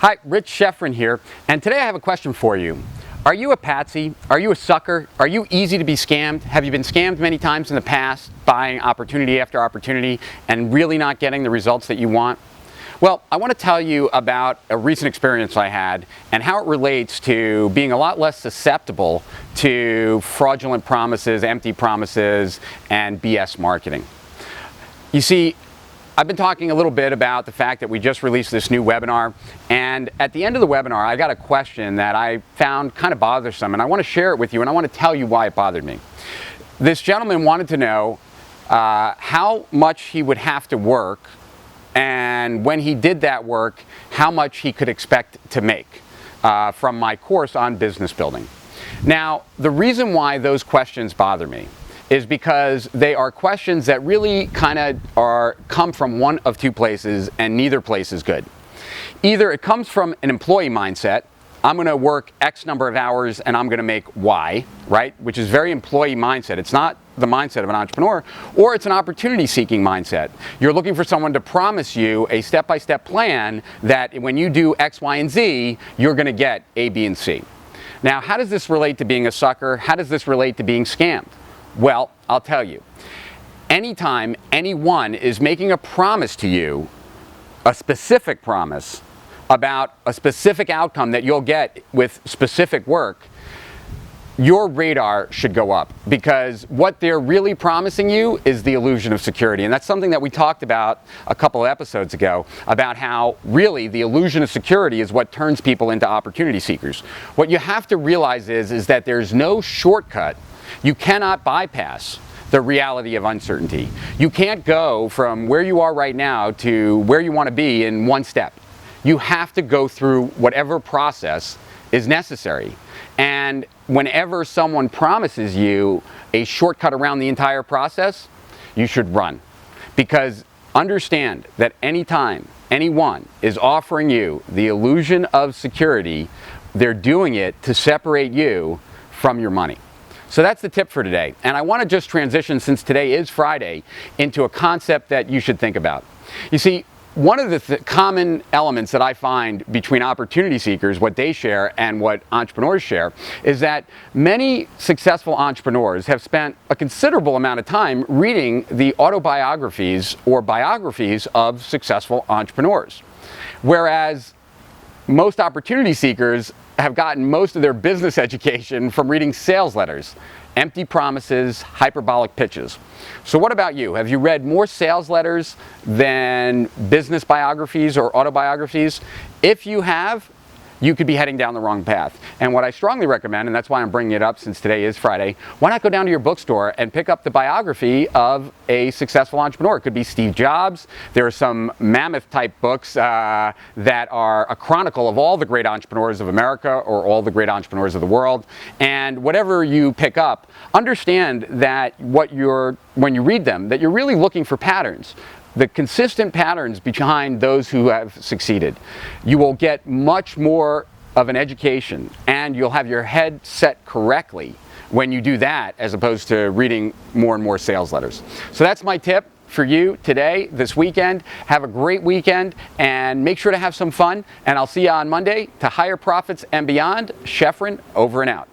Hi, Rich Sheffrin here, and today I have a question for you. Are you a patsy? Are you a sucker? Are you easy to be scammed? Have you been scammed many times in the past, buying opportunity after opportunity and really not getting the results that you want? Well, I want to tell you about a recent experience I had and how it relates to being a lot less susceptible to fraudulent promises, empty promises, and BS marketing. You see, I've been talking a little bit about the fact that we just released this new webinar, and at the end of the webinar I got a question that I found kind of bothersome, and I want to share it with you, and I want to tell you why it bothered me. This gentleman wanted to know how much he would have to work, and when he did that work, how much he could expect to make from my course on business building. Now, the reason why those questions bother me is because they are questions that really kind of come from one of two places, and neither place is good. Either it comes from an employee mindset, I'm going to work X number of hours and I'm going to make Y, right? Which is very employee mindset. It's not the mindset of an entrepreneur. Or it's an opportunity seeking mindset. You're looking for someone to promise you a step-by-step plan that when you do X, Y, and Z, you're going to get A, B, and C. Now, how does this relate to being a sucker? How does this relate to being scammed? Well, I'll tell you. Anytime anyone is making a promise to you, a specific promise about a specific outcome that you'll get with specific work, your radar should go up, because what they're really promising you is the illusion of security. And that's something that we talked about a couple of episodes ago, about how really the illusion of security is what turns people into opportunity seekers. What you have to realize is that there's no shortcut. You cannot bypass the reality of uncertainty. You can't go from where you are right now to where you want to be in one step. You have to go through whatever process is necessary. And whenever someone promises you a shortcut around the entire process, you should run. Because understand that anytime anyone is offering you the illusion of security, they're doing it to separate you from your money. So that's the tip for today. And I want to just transition, since today is Friday, into a concept that you should think about. You see, one of the common elements that I find between opportunity seekers, what they share and what entrepreneurs share, is that many successful entrepreneurs have spent a considerable amount of time reading the autobiographies or biographies of successful entrepreneurs. Whereas most opportunity seekers have gotten most of their business education from reading sales letters, empty promises, hyperbolic pitches. So what about you? Have you read more sales letters than business biographies or autobiographies? If you have, you could be heading down the wrong path. And what I strongly recommend, and that's why I'm bringing it up since today is Friday, why not go down to your bookstore and pick up the biography of a successful entrepreneur? It could be Steve Jobs. There are some mammoth type books that are a chronicle of all the great entrepreneurs of America or all the great entrepreneurs of the world. And whatever you pick up, understand that when you read them, that you're really looking for patterns. The consistent patterns behind those who have succeeded. You will get much more of an education, and you'll have your head set correctly when you do that, as opposed to reading more and more sales letters. So that's my tip for you today, this weekend. Have a great weekend, and make sure to have some fun, and I'll see you on Monday to higher profits and beyond. Sheffrin, over and out.